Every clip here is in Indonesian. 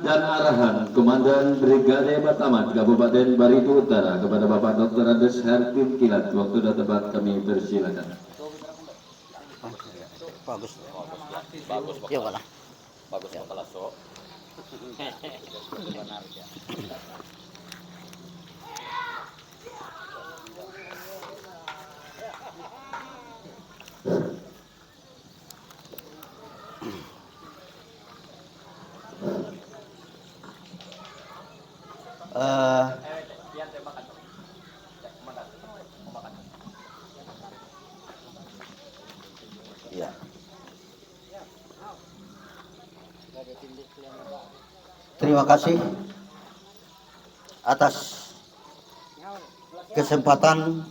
dan arahan Komandan Brigade Batamat Kabupaten Barito Utara kepada Bapak Dr. Andes Hertim Kilat. Waktu dan tempat kami persilakan. Bagus. Bagus. Ya kalah. Bagus ya kalah so. Ya. Terima kasih atas kesempatan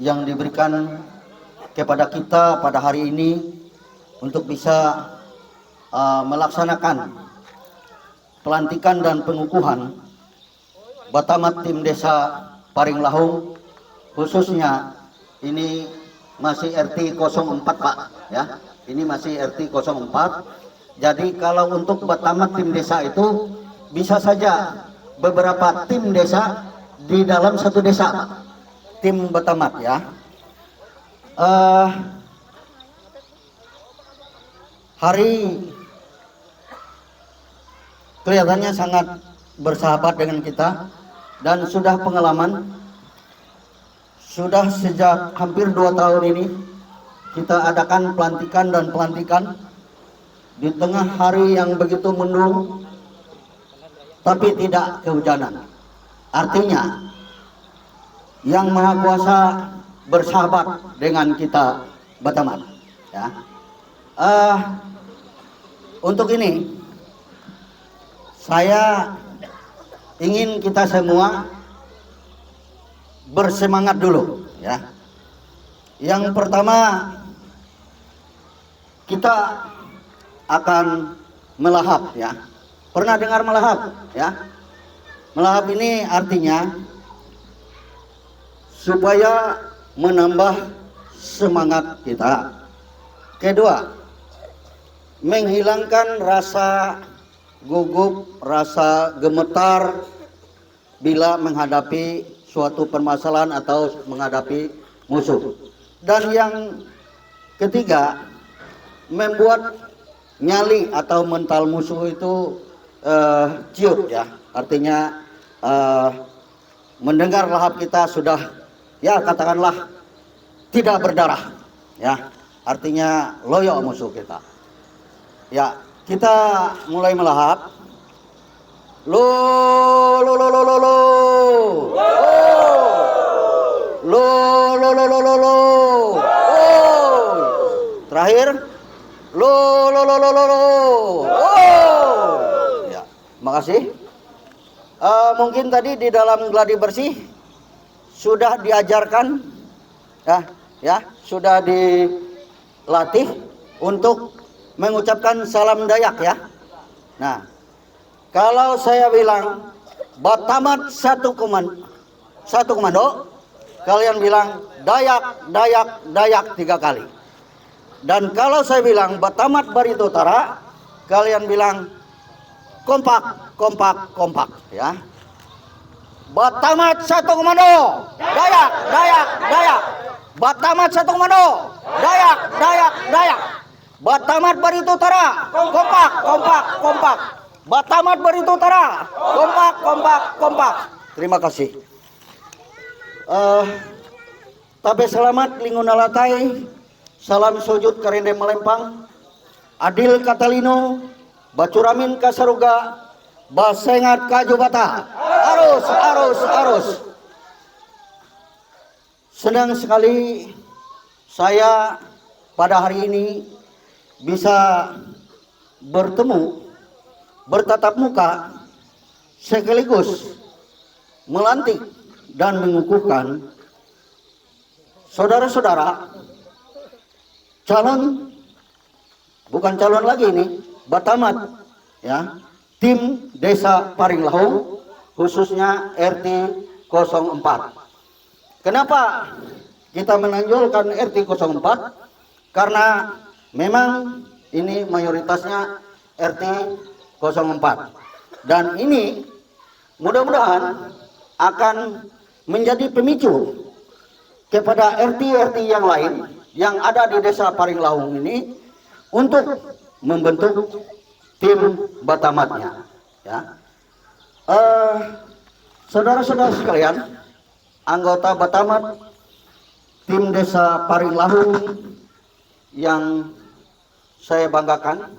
yang diberikan kepada kita pada hari ini untuk bisa melaksanakan pelantikan dan pengukuhan Batamat Tim Desa Paringlahung, khususnya ini masih RT 04 Pak ya. Ini masih RT 04. Jadi kalau untuk Batamat Tim Desa itu bisa saja beberapa tim desa di dalam satu desa Pak. Tim Batamat ya. Hari kelihatannya sangat bersahabat dengan kita dan sudah pengalaman. Sudah sejak hampir 2 tahun ini kita adakan pelantikan dan pelantikan di tengah hari yang begitu mendung, tapi tidak kehujanan. Artinya Yang Maha Kuasa bersahabat dengan kita Batamat ya. Untuk ini saya ingin kita semua bersemangat dulu ya. Yang pertama, kita akan melahap ya. Pernah dengar melahap ya? Melahap ini artinya supaya menambah semangat kita. Kedua, menghilangkan rasa gugup, rasa gemetar bila menghadapi suatu permasalahan atau menghadapi musuh. Dan yang ketiga, membuat nyali atau mental musuh itu ciut ya. Artinya mendengar lahap kita sudah ya katakanlah tidak berdarah ya. Artinya loyo musuh kita. Ya, kita mulai melahap. Lo lo lo lo lo lo. Lo lo lo lo lo lo. Terakhir. Lo lo lo lo lo lo. Ya, makasih. Mungkin tadi di dalam gladi bersih sudah diajarkan ya, sudah dilatih untuk mengucapkan salam Dayak ya. Nah, kalau saya bilang Batamat satu komando, kalian bilang Dayak, Dayak, Dayak 3 kali. Dan kalau saya bilang Batamat Barito Utara, kalian bilang kompak, kompak, kompak ya. Batamat satu komando, Dayak, Dayak, Dayak. Batamat satu komando, Dayak, Dayak, Dayak. Batamat Barito Utara, kompak, kompak, kompak. Batamat Barito Utara, kompak, kompak, kompak. Terima kasih. Tabe selamat lingunalatai, salam sujud karende melempang, adil katalino, bacuramin kasaruga, basengat kajubata, arus, arus, arus. Senang sekali saya pada hari ini bisa bertemu, bertatap muka, sekaligus melantik dan mengukuhkan saudara-saudara calon, bukan calon lagi ini, Batamat ya, tim Desa Paringlahung, khususnya RT 04. Kenapa kita menonjolkan RT 04? Karena memang ini mayoritasnya RT 04. Dan ini mudah-mudahan akan menjadi pemicu kepada RT-RT yang lain yang ada di Desa Paringlahung ini untuk membentuk tim Batamatnya. Ya. Saudara-saudara sekalian, anggota Batamat tim Desa Paringlahung yang saya banggakan,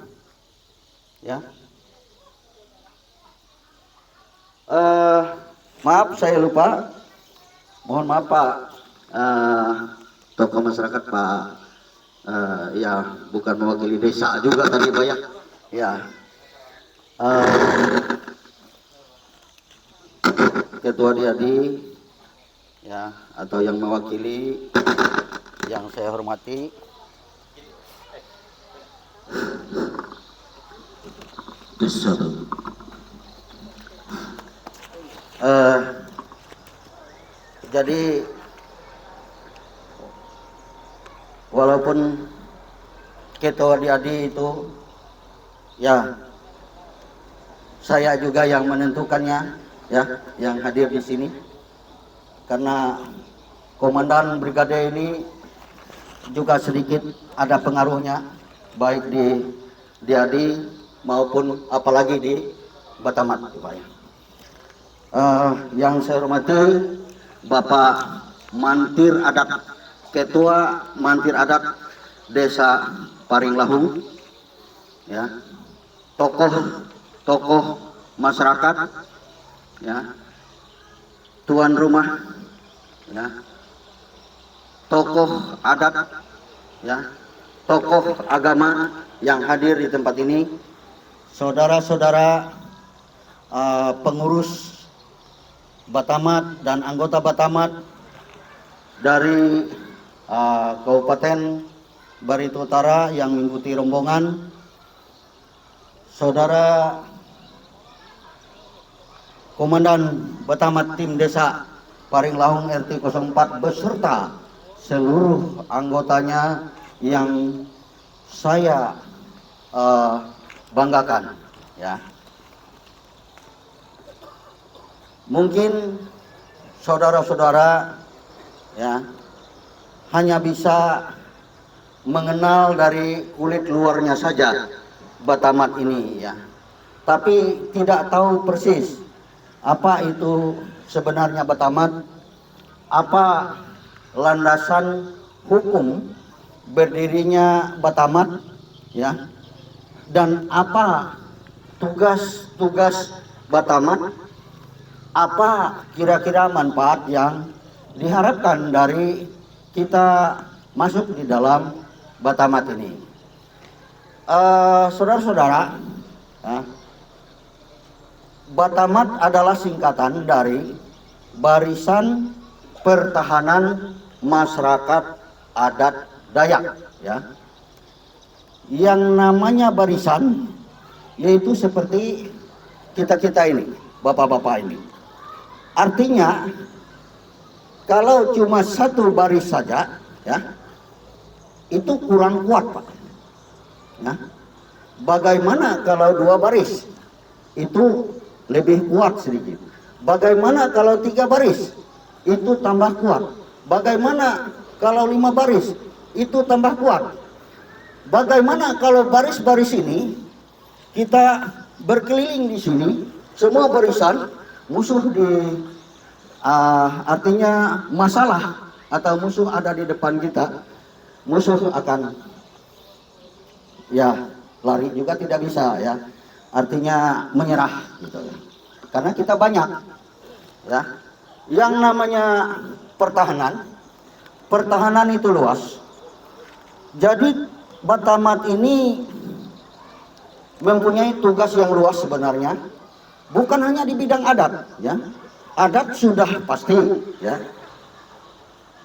ya. Maaf saya lupa, mohon maaf Pak tokoh masyarakat Pak, ya bukan mewakili desa juga tadi banyak, ya. Ketua Diadi, ya, atau yang mewakili yang saya hormati, jadi walaupun Ketua Diadi itu, ya, saya juga yang menentukannya, ya, yang hadir di sini, karena Komandan Brigade ini juga sedikit ada pengaruhnya, baik di Diadi maupun apalagi di Batamat, Pak. Yang saya hormati Bapak Mantir Adat, Ketua Mantir Adat Desa Paringlahung, ya, tokoh masyarakat, ya, tuan rumah, ya, tokoh adat, ya, tokoh agama yang hadir di tempat ini, saudara-saudara pengurus Batamat dan anggota Batamat dari Kabupaten Barito Utara yang mengikuti rombongan, saudara Komandan Batamat tim Desa Paringlahung RT 04 beserta seluruh anggotanya yang saya banggakan, ya. Mungkin saudara-saudara, ya, hanya bisa mengenal dari kulit luarnya saja Batamat ini, ya, tapi tidak tahu persis apa itu sebenarnya Batamat, apa landasan hukum berdirinya Batamat, ya, dan apa tugas-tugas Batamat, apa kira-kira manfaat yang diharapkan dari kita masuk di dalam Batamat ini. Saudara-saudara, ya, Batamat adalah singkatan dari Barisan Pertahanan Masyarakat Adat Dayak, ya. Yang namanya barisan yaitu seperti kita-kita ini, bapak-bapak ini. Artinya kalau cuma satu baris saja, ya, itu kurang kuat, Pak. Ya. Bagaimana kalau dua baris? Itu lebih kuat sedikit. Bagaimana kalau 3 baris? Itu tambah kuat. Bagaimana kalau 5 baris? Itu tambah kuat. Bagaimana kalau baris-baris ini kita berkeliling di sini, semua barisan, musuh artinya masalah atau musuh ada di depan kita, musuh akan, ya, lari juga tidak bisa, ya, artinya menyerah gitu, ya. Karena kita banyak, ya. Yang namanya pertahanan itu luas. Jadi Batamat ini mempunyai tugas yang luas sebenarnya, bukan hanya di bidang adat, ya. Adat sudah pasti, ya.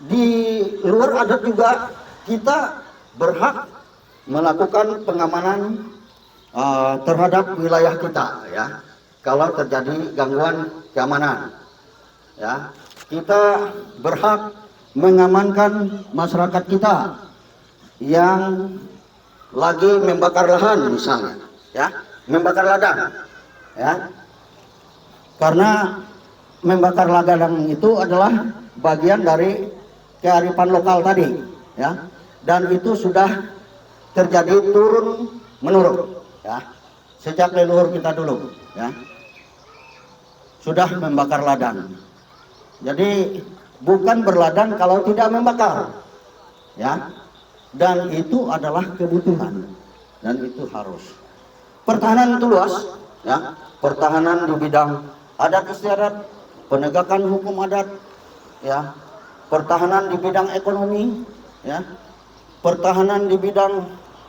Di luar adat juga kita berhak melakukan pengamanan terhadap wilayah kita, ya. Kalau terjadi gangguan keamanan, ya, kita berhak mengamankan masyarakat kita yang lagi membakar lahan misalnya, ya, membakar ladang, ya. Karena membakar ladang itu adalah bagian dari kearifan lokal tadi, ya. Dan itu sudah terjadi turun menurun, ya. Sejak leluhur kita dulu, ya. Sudah membakar ladang. Jadi bukan berladang kalau tidak membakar, ya. Dan itu adalah kebutuhan dan itu harus. Pertahanan itu luas, ya. Pertahanan di bidang adat istiadat, penegakan hukum adat, ya. Pertahanan di bidang ekonomi, ya. Pertahanan di bidang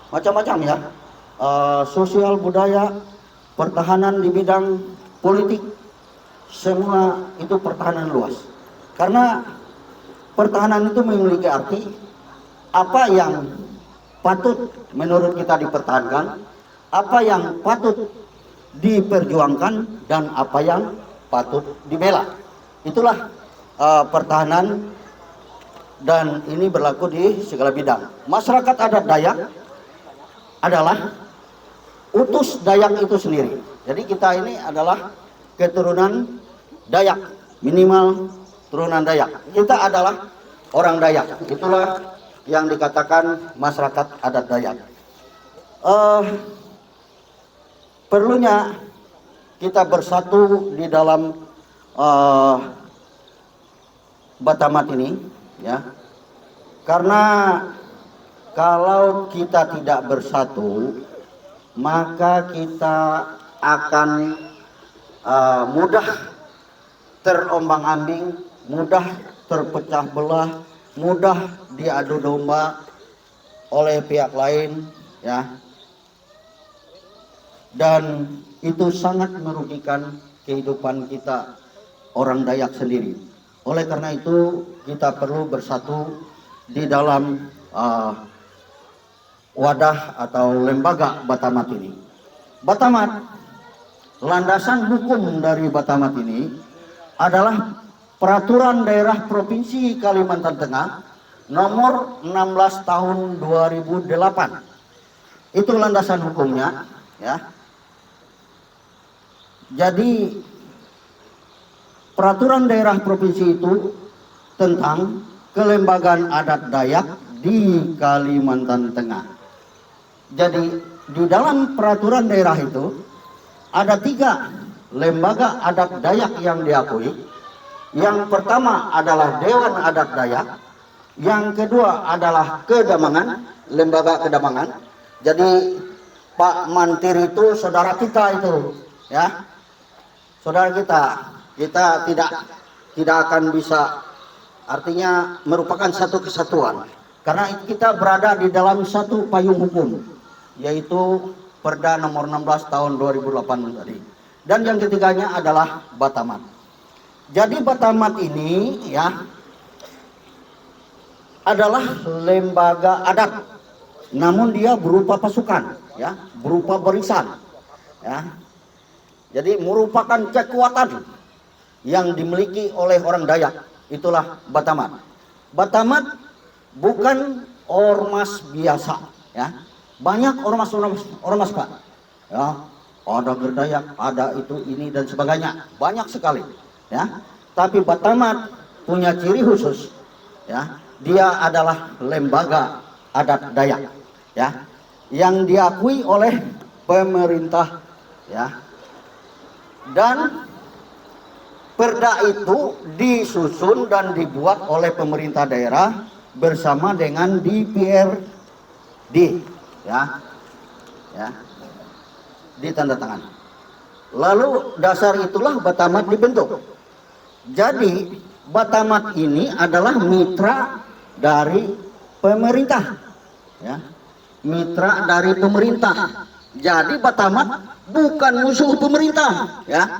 macam-macam, ya. Sosial budaya, pertahanan di bidang politik, semua itu pertahanan luas. Karena pertahanan itu memiliki arti apa yang patut menurut kita dipertahankan, apa yang patut diperjuangkan, dan apa yang patut dibela. Itulah pertahanan, dan ini berlaku di segala bidang. Masyarakat adat Dayak adalah utus Dayak itu sendiri. Jadi kita ini adalah keturunan Dayak, minimal turunan Dayak. Kita adalah orang Dayak. Itulah yang dikatakan masyarakat adat Dayak. Perlunya kita bersatu di dalam Batamat ini, ya. Karena kalau kita tidak bersatu, maka kita akan mudah terombang-ambing, mudah terpecah belah, mudah diadu domba oleh pihak lain, ya. Dan itu sangat merugikan kehidupan kita orang Dayak sendiri. Oleh karena itu kita perlu bersatu di dalam wadah atau lembaga Batamat ini. Batamat, landasan hukum dari Batamat ini adalah Peraturan Daerah Provinsi Kalimantan Tengah nomor 16 tahun 2008. Itu landasan hukumnya, ya. Jadi peraturan daerah provinsi itu tentang kelembagaan adat Dayak di Kalimantan Tengah. Jadi di dalam peraturan daerah itu ada 3 lembaga adat Dayak yang diakui. Yang pertama adalah Dewan Adat Dayak, yang kedua adalah Kedamangan, lembaga Kedamangan. Jadi Pak Mantir itu saudara kita itu, ya. Saudara kita tidak akan bisa, artinya merupakan satu kesatuan. Karena kita berada di dalam satu payung hukum, yaitu Perda nomor 16 tahun 2008 tadi. Dan yang ketiganya adalah Batamat. Jadi Batamat ini, ya, adalah lembaga adat, namun dia berupa pasukan, ya, berupa barisan, ya. Jadi merupakan kekuatan yang dimiliki oleh orang Dayak. Itulah Batamat. Batamat bukan ormas biasa, ya. Banyak ormas Pak, ya. Ada Gerdayak, ada itu, ini dan sebagainya, banyak sekali, ya. Tapi Batamat punya ciri khusus, ya. Dia adalah lembaga adat Dayak, ya, yang diakui oleh pemerintah, ya. Dan perda itu disusun dan dibuat oleh pemerintah daerah bersama dengan DPRD, ya, ditandatangan. Lalu dasar itulah Batamat dibentuk. Jadi Batamat ini adalah mitra dari pemerintah, ya, mitra dari pemerintah. Jadi Batamat bukan musuh pemerintah, ya,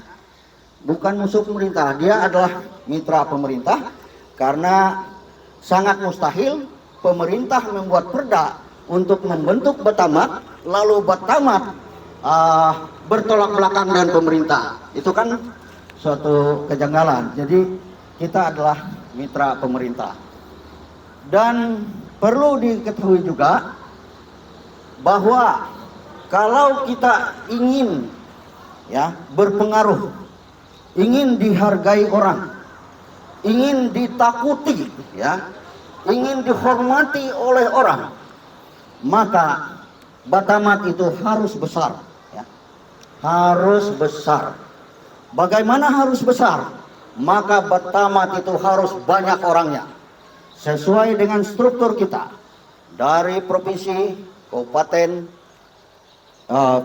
bukan musuh pemerintah. Dia adalah mitra pemerintah, karena sangat mustahil pemerintah membuat perda untuk membentuk Batamat, lalu Batamat bertolak belakang dengan pemerintah. Itu kan suatu kejanggalan. Jadi kita adalah mitra pemerintah. Dan perlu diketahui juga bahwa kalau kita ingin ya berpengaruh, ingin dihargai orang, ingin ditakuti ya, ingin dihormati oleh orang, maka Batamat itu harus besar ya. Harus besar. Bagaimana harus besar? Maka Batamat itu harus banyak orangnya, sesuai dengan struktur kita dari provinsi, kabupaten,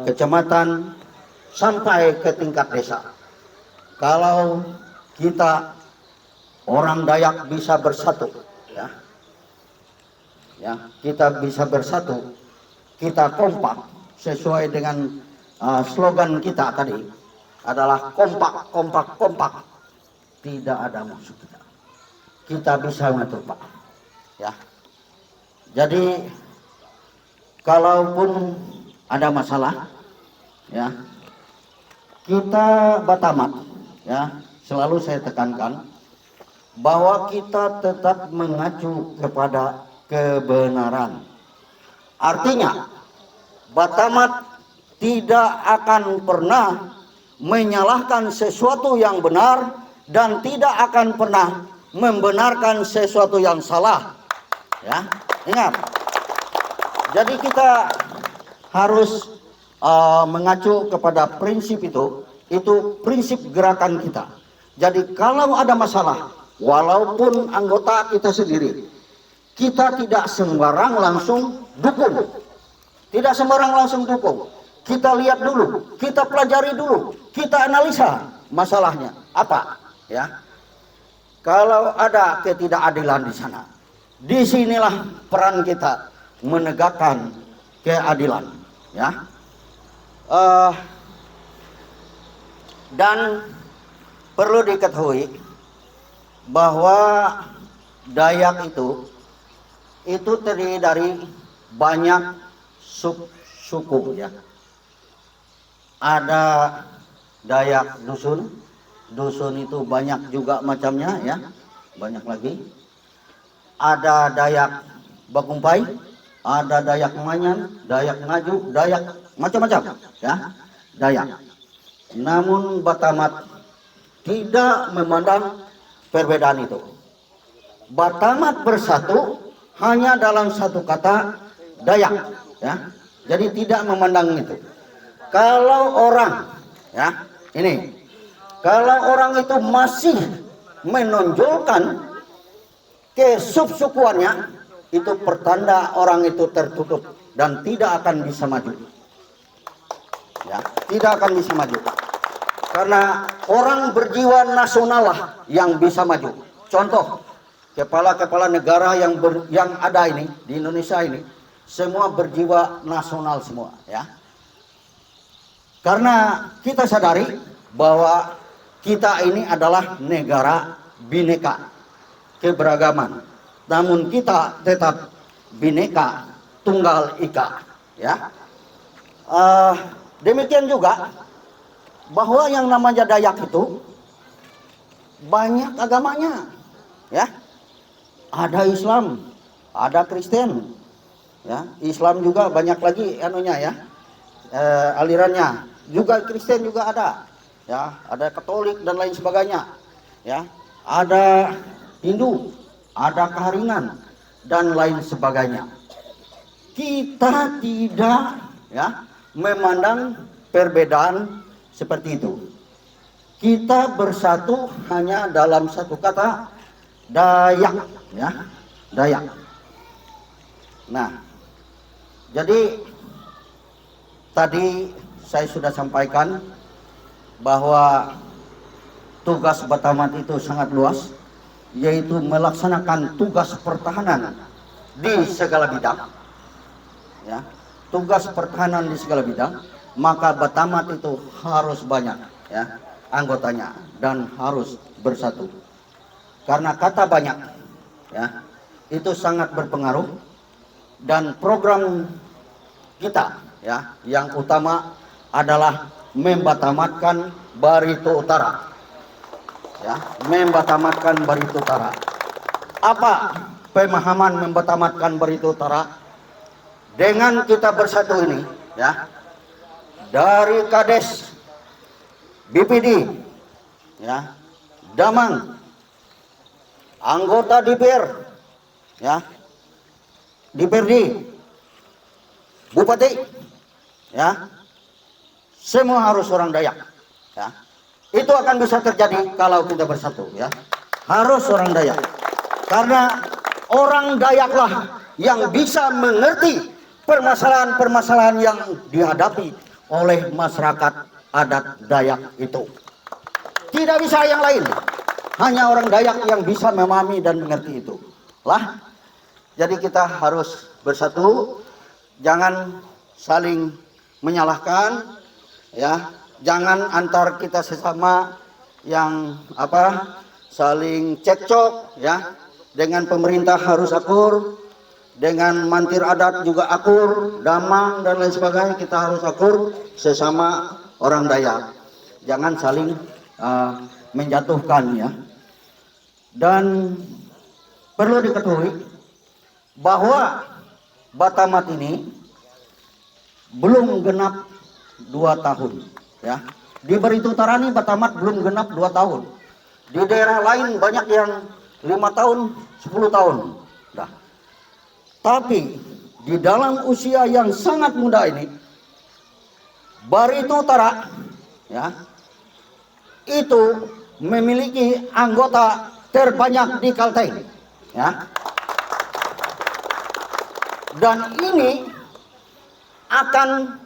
kecamatan sampai ke tingkat desa. Kalau kita orang Dayak bisa bersatu ya, kita bisa bersatu, kita kompak sesuai dengan slogan kita tadi adalah kompak, kompak, kompak. Tidak ada musuh kita. Kita bisa mengatur Pak. Ya. Jadi kalaupun ada masalah ya, kita Batamat ya, selalu saya tekankan bahwa kita tetap mengacu kepada kebenaran. Artinya Batamat tidak akan pernah menyalahkan sesuatu yang benar dan tidak akan pernah membenarkan sesuatu yang salah. Ya, ingat. Jadi kita harus mengacu kepada prinsip itu prinsip gerakan kita. Jadi kalau ada masalah, walaupun anggota kita sendiri, kita tidak sembarang langsung dukung. Tidak sembarang langsung dukung. Kita lihat dulu, kita pelajari dulu, kita analisa masalahnya apa, ya. Kalau ada ketidakadilan di sana, disinilah peran kita menegakkan keadilan, ya. Dan perlu diketahui bahwa Dayak itu terdiri dari banyak suku ya. Ada Dayak dusun, dusun itu banyak juga macamnya ya, banyak lagi. Ada Dayak Bakumpai, ada Dayak Manyan, Dayak Ngaju, Dayak macam-macam ya, Dayak. Namun Batamat tidak memandang perbedaan itu. Batamat bersatu hanya dalam satu kata, Dayak ya. Jadi tidak memandang itu. Kalau orang ya, ini kalau orang itu masih menonjolkan kesubsukuannya, itu pertanda orang itu tertutup dan tidak akan bisa maju. Ya, tidak akan bisa maju. Karena orang berjiwa nasional lah yang bisa maju. Contoh, kepala-kepala negara yang ada ini di Indonesia ini semua berjiwa nasional semua, ya. Karena kita sadari bahwa kita ini adalah negara bineka keberagaman, namun kita tetap bineka tunggal ika, ya. Demikian juga bahwa yang namanya Dayak itu banyak agamanya, ya. Ada Islam, ada Kristen, ya. Islam juga banyak lagi anunya ya, alirannya. Juga Kristen juga ada, ya. Ada Katolik dan lain sebagainya, ya. Ada Hindu, ada Keharingan dan lain sebagainya. Kita tidak ya memandang perbedaan seperti itu. Kita bersatu hanya dalam satu kata, Dayak, ya, Dayak. Nah, jadi tadi saya sudah sampaikan bahwa tugas Batamat itu sangat luas, yaitu melaksanakan tugas pertahanan di segala bidang, ya, tugas pertahanan di segala bidang. Maka Batamat itu harus banyak ya anggotanya dan harus bersatu. Karena kata banyak ya itu sangat berpengaruh, dan program kita ya yang utama adalah membatamatkan Barito Utara. Ya, membatamatkan Barito Utara. Apa pemahaman membatamatkan Barito Utara? Dengan kita bersatu ini ya, dari Kades, BPD, ya, Damang, anggota DPR, ya, DPRD, Bupati, ya, semua harus orang Dayak, ya. Itu akan bisa terjadi kalau kita bersatu, ya. Harus orang Dayak, karena orang Dayaklah yang bisa mengerti permasalahan-permasalahan yang dihadapi oleh masyarakat adat Dayak itu. Tidak bisa yang lain, hanya orang Dayak yang bisa memahami dan mengerti itu. Lah, jadi kita harus bersatu, jangan saling menyalahkan, ya. Jangan antar kita sesama yang saling cekcok, ya. Dengan pemerintah harus akur, dengan mantir adat juga akur, damang dan lain sebagainya, kita harus akur sesama orang Dayak. Jangan saling menjatuhkan, ya. Dan perlu diketahui bahwa Batamat ini belum genap 2 tahun, ya. Di Barito Utara ini Batamat belum genap 2 tahun. Di daerah lain banyak yang 5 tahun, 10 tahun. Nah, tapi di dalam usia yang sangat muda ini, Barito Utara, ya, itu memiliki anggota terbanyak di Kalteng, ya. Dan ini akan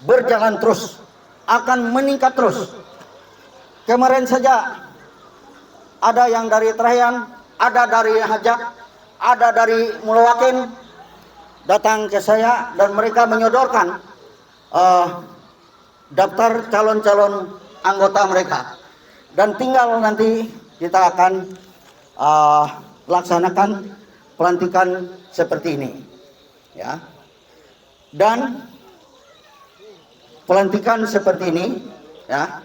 berjalan terus, akan meningkat terus. Kemarin saja ada yang dari Trayan, ada dari Hajak, ada dari Mulawakin datang ke saya dan mereka menyodorkan daftar calon-calon anggota mereka. Dan tinggal nanti kita akan laksanakan pelantikan seperti ini, ya. Dan pelantikan seperti ini, ya,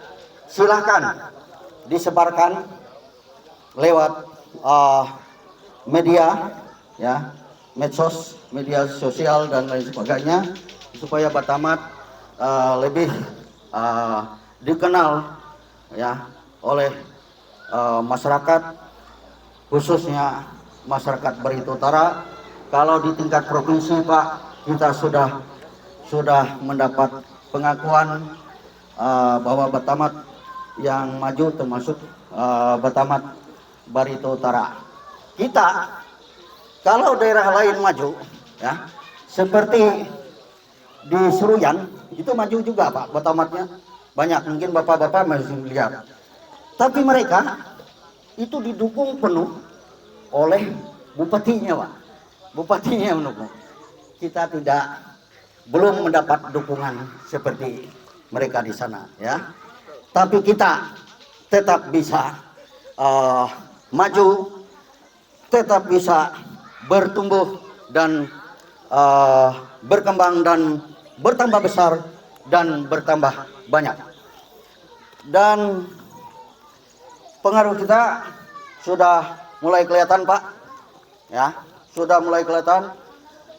silahkan disebarkan lewat media, ya, medsos, media sosial dan lain sebagainya, supaya Batamat lebih dikenal, ya, oleh masyarakat, khususnya masyarakat Barito Utara. Kalau di tingkat provinsi, Pak, kita sudah mendapat pengakuan bahwa Batamat yang maju termasuk Batamat Barito Utara. Kita kalau daerah lain maju, ya, seperti di Seruyan itu maju juga, Pak, Batamatnya banyak, mungkin bapak-bapak masih lihat. Tapi mereka itu didukung penuh oleh bupatinya, Pak. Bupatinya mendukung. Kita belum mendapat dukungan seperti mereka di sana, ya. Tapi kita tetap bisa maju, tetap bisa bertumbuh dan berkembang dan bertambah besar dan bertambah banyak. Dan pengaruh kita sudah mulai kelihatan, Pak, ya, sudah mulai kelihatan.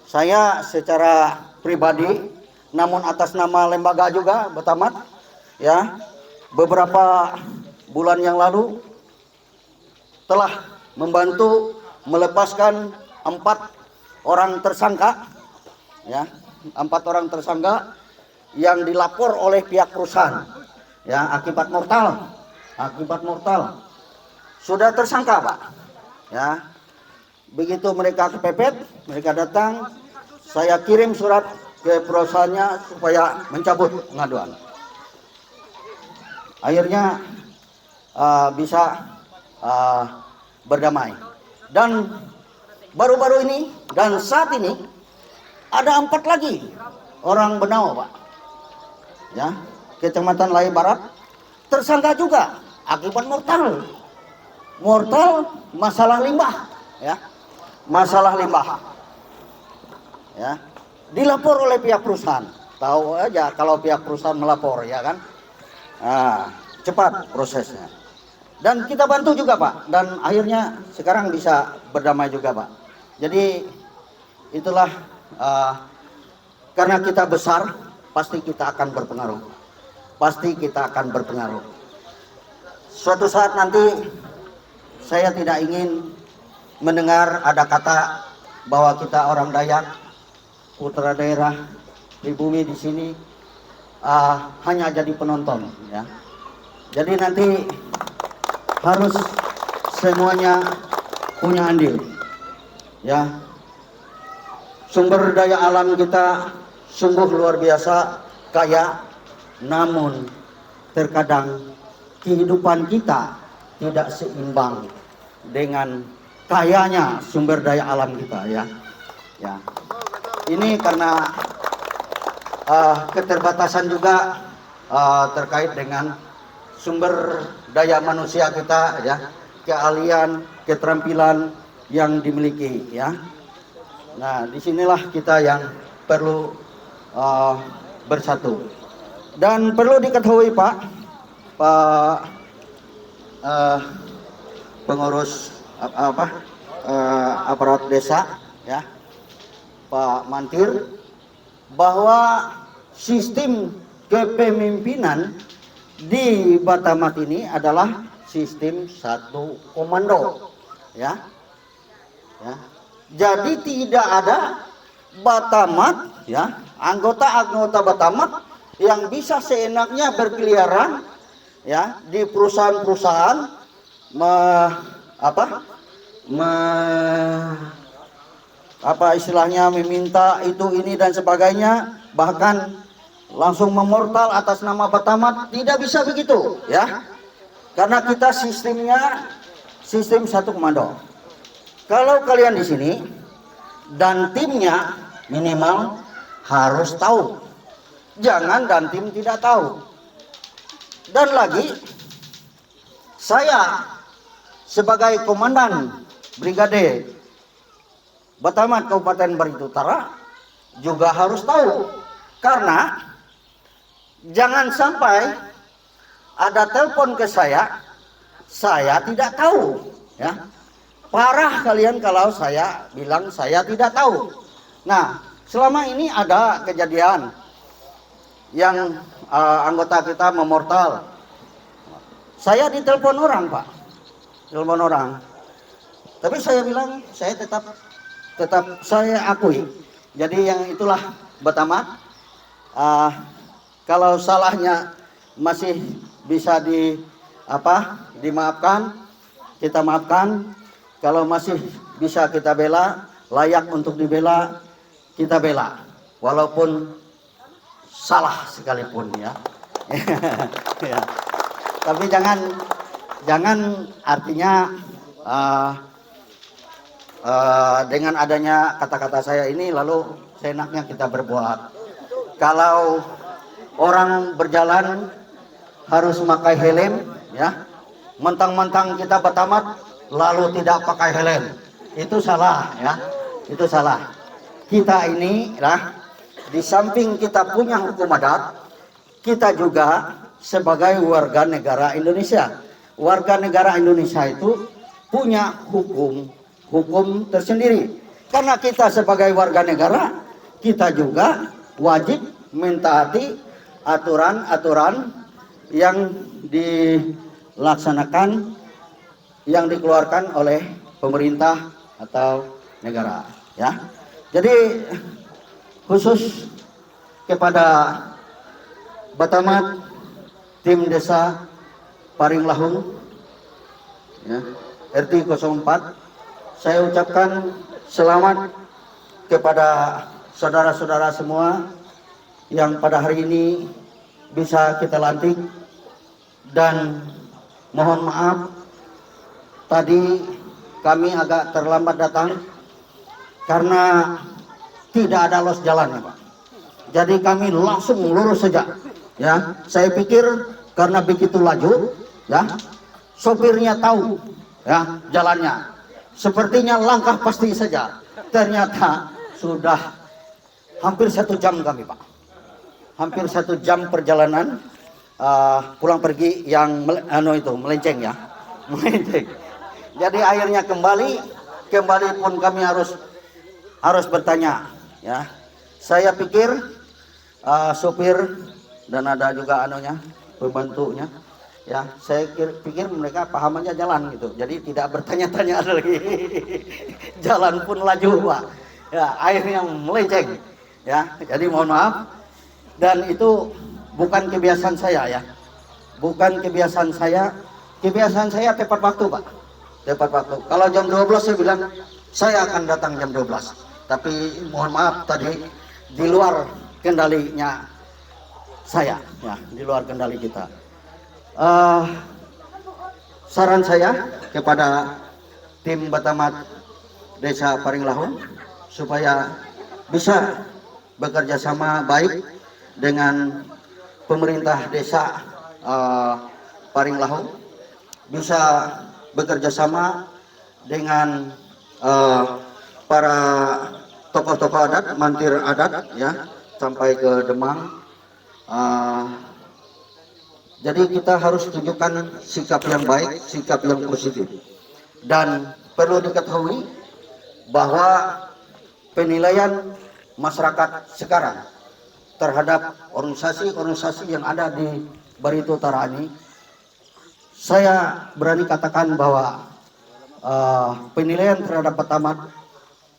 Saya secara pribadi, namun atas nama lembaga juga Batamat, ya, beberapa bulan yang lalu telah membantu melepaskan 4 orang tersangka, ya, 4 orang tersangka yang dilapor oleh pihak perusahaan, ya, akibat mortal sudah tersangka, Pak, ya. Begitu mereka kepepet, mereka datang, saya kirim surat ke perusahaannya supaya mencabut pengaduan. Akhirnya bisa berdamai. Dan baru-baru ini dan saat ini ada 4 lagi orang Benau, Pak, ya, Kecamatan Lai Barat, tersangka juga akibat mortal masalah limbah, ya, masalah limbah, ya, dilapor oleh pihak perusahaan. Tahu aja kalau pihak perusahaan melapor, ya kan, cepat prosesnya. Dan kita bantu juga, Pak, dan akhirnya sekarang bisa berdamai juga, Pak. Jadi itulah karena kita besar pasti kita akan berpengaruh. Pasti kita akan berpengaruh. Suatu saat nanti saya tidak ingin mendengar ada kata bahwa kita orang Dayak, putra daerah, pribumi di sini hanya jadi penonton, ya. Jadi nanti harus semuanya punya andil, ya. Sumber daya alam kita sungguh luar biasa kaya, namun terkadang kehidupan kita tidak seimbang dengan kayanya sumber daya alam kita, ya. Ya. Ini karena keterbatasan juga terkait dengan sumber daya manusia kita, ya, keahlian, keterampilan yang dimiliki, ya. Nah, disinilah kita yang perlu bersatu. Dan perlu diketahui Pak pengurus aparat desa, ya, Pak Mantir, bahwa sistem kepemimpinan di Batamat ini adalah sistem satu komando, ya. Ya. Jadi tidak ada Batamat, ya, anggota-anggota Batamat yang bisa seenaknya berkeliaran, ya, di perusahaan-perusahaan istilahnya meminta itu ini dan sebagainya, bahkan langsung memortal atas nama Batamat. Tidak bisa begitu, ya, karena kita sistemnya sistem satu komando. Kalau kalian di sini dan timnya minimal harus tahu, jangan dan tim tidak tahu. Dan lagi, saya sebagai komandan brigade Batamat Kabupaten Barito Utara juga harus tahu, karena jangan sampai ada telepon ke saya tidak tahu, ya. Parah kalian kalau saya bilang saya tidak tahu. Nah, selama ini ada kejadian yang anggota kita memortal. Saya ditelepon orang, Pak. Telepon orang. Tapi saya bilang saya tetap saya akui. Jadi yang itulah Batamat. Kalau salahnya masih bisa dimaafkan, kita maafkan. Kalau masih bisa kita bela, layak untuk dibela, kita bela, walaupun salah sekalipun, ya. Ya. Tapi jangan artinya dengan adanya kata-kata saya ini lalu seenaknya kita berbuat. Kalau orang berjalan harus memakai helm, ya, mentang-mentang kita Batamat lalu tidak pakai helm, itu salah, ya, itu salah. Kita ini, di samping kita punya hukum adat, kita juga sebagai warga negara Indonesia. Warga negara Indonesia itu punya hukum tersendiri. Karena kita sebagai warga negara, kita juga wajib mentaati aturan-aturan yang dilaksanakan, yang dikeluarkan oleh pemerintah atau negara, ya. Jadi khusus kepada Batamat, tim desa Paringlahung, ya, RT 04, saya ucapkan selamat kepada saudara-saudara semua yang pada hari ini bisa kita lantik. Dan mohon maaf tadi kami agak terlambat datang karena tidak ada los jalannya, Pak. Jadi kami langsung lurus saja, ya. Saya pikir karena begitu laju, ya, sopirnya tahu, ya, jalannya. Sepertinya langkah pasti saja. Ternyata sudah hampir 1 jam kami, Pak. Hampir 1 jam perjalanan pulang pergi yang melenceng, ya, melenceng. Jadi akhirnya kembali pun kami harus bertanya, ya. Saya pikir sopir dan ada juga anunya pembantunya. Ya, saya pikir mereka paham aja jalan gitu. Jadi tidak bertanya-tanya lagi. Jalan pun laju, Pak. Ya, air yang melenceng. Ya, jadi mohon maaf. Dan itu bukan kebiasaan saya ya. Bukan kebiasaan saya. Kebiasaan saya tepat waktu, Pak. Tepat waktu. Kalau jam 12 saya bilang saya akan datang jam 12. Tapi mohon maaf tadi di luar kendalinya saya, ya, di luar kendali kita. Saran saya kepada tim Batamat Desa Paringlahung supaya bisa bekerja sama baik dengan pemerintah desa Paringlahung, bisa bekerja sama dengan para tokoh-tokoh adat, mantir adat, ya, sampai ke Demang. Jadi kita harus tunjukkan sikap yang baik, sikap yang positif. Dan perlu diketahui bahwa penilaian masyarakat sekarang terhadap organisasi-organisasi yang ada di Barito Utara ini, saya berani katakan bahwa penilaian terhadap Batamat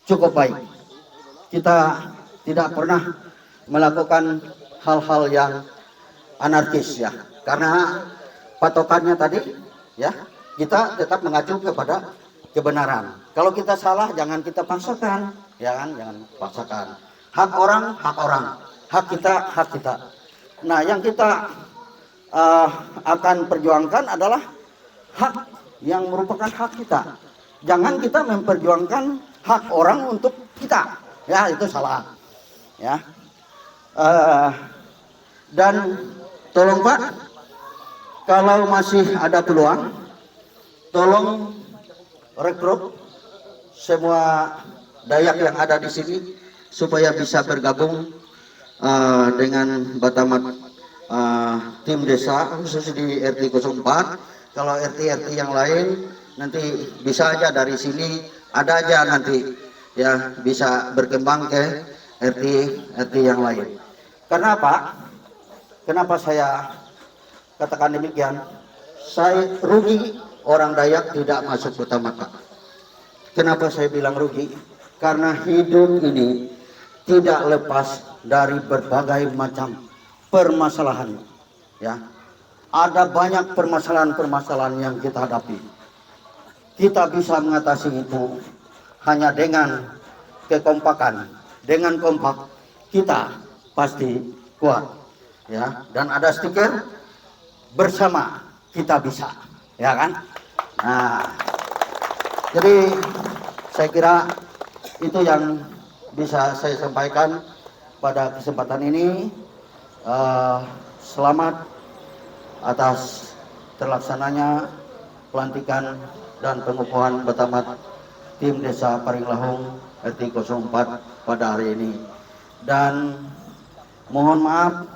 cukup baik. Kita tidak pernah melakukan hal-hal yang anarkis, ya, karena patokannya tadi, ya, kita tetap mengacu kepada kebenaran. Kalau kita salah jangan kita paksakan, ya kan, jangan paksakan. Hak orang, hak kita. Nah, yang kita akan perjuangkan adalah hak yang merupakan hak kita. Jangan kita memperjuangkan hak orang untuk kita, ya, itu salah, ya. Dan tolong Pak, kalau masih ada peluang, tolong rekrut semua Dayak yang ada di sini supaya bisa bergabung dengan Batamat tim desa, khusus di RT 04. Kalau RT yang lain nanti bisa aja dari sini, ada aja nanti, ya, bisa berkembang ke RT yang lain. Karena apa? Kenapa saya katakan demikian? Saya rugi orang Dayak tidak masuk Batamat, Pak. Kenapa saya bilang rugi? Karena hidup ini tidak lepas dari berbagai macam permasalahan, ya. Ada banyak permasalahan-permasalahan yang kita hadapi. Kita bisa mengatasi itu hanya dengan kekompakan. Dengan kompak kita pasti kuat, ya. Dan ada stiker bersama kita bisa, ya kan. Nah, jadi saya kira itu yang bisa saya sampaikan pada kesempatan ini. Selamat atas terlaksananya pelantikan dan pengukuhan Batamat tim Desa Paringlahung RT 04 pada hari ini. Dan mohon maaf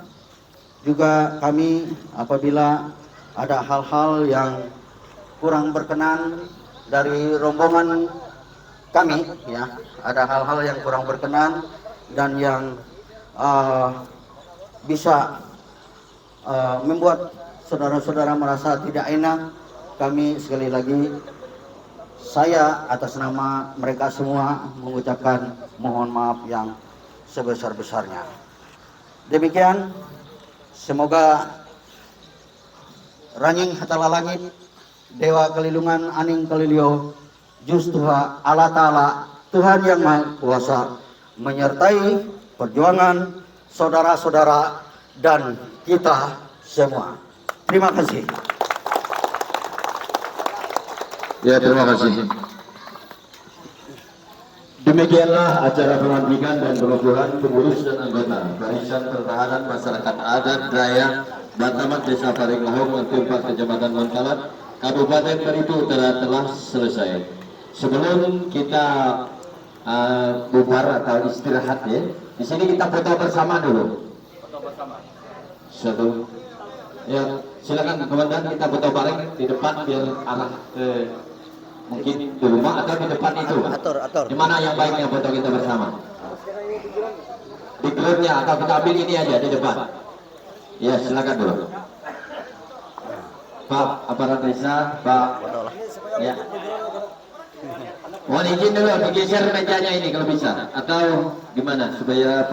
juga kami apabila ada hal-hal yang kurang berkenan dari rombongan kami, ya, ada hal-hal yang kurang berkenan dan yang bisa membuat saudara-saudara merasa tidak enak. Kami sekali lagi, saya atas nama mereka semua mengucapkan mohon maaf yang sebesar-besarnya. Demikian, semoga Ranying Hatala Langit, Dewa Kelilungan Aning Kelilio, Jus Tuha Allah Ta'ala, Tuhan Yang Maha Kuasa, menyertai perjuangan saudara-saudara dan kita semua. Terima kasih. Ya, terima kasih. Demikianlah acara pelantikan dan pengukuhan pengurus dan anggota Barisan Pertahanan Masyarakat Adat Dayak Batamat Desa Paringlahung RT 4 Kecamatan Montalat, Kabupaten Barito Utara telah selesai. Sebelum kita bubar atau istirahat, ya, di sini kita foto bersama dulu. Foto bersama. Satu. Ya, silakan komandan, kita foto bareng di depan biar arah mungkin di rumah atau di depan itu. Atur. Di mana yang baiknya foto kita bersama? Di groundnya atau kita ambil ini aja di depan. Ya silakan dulu. Pak aparat desa, Pak. Ya. Mohon izin dulu digeser mejanya ini kalau bisa atau gimana supaya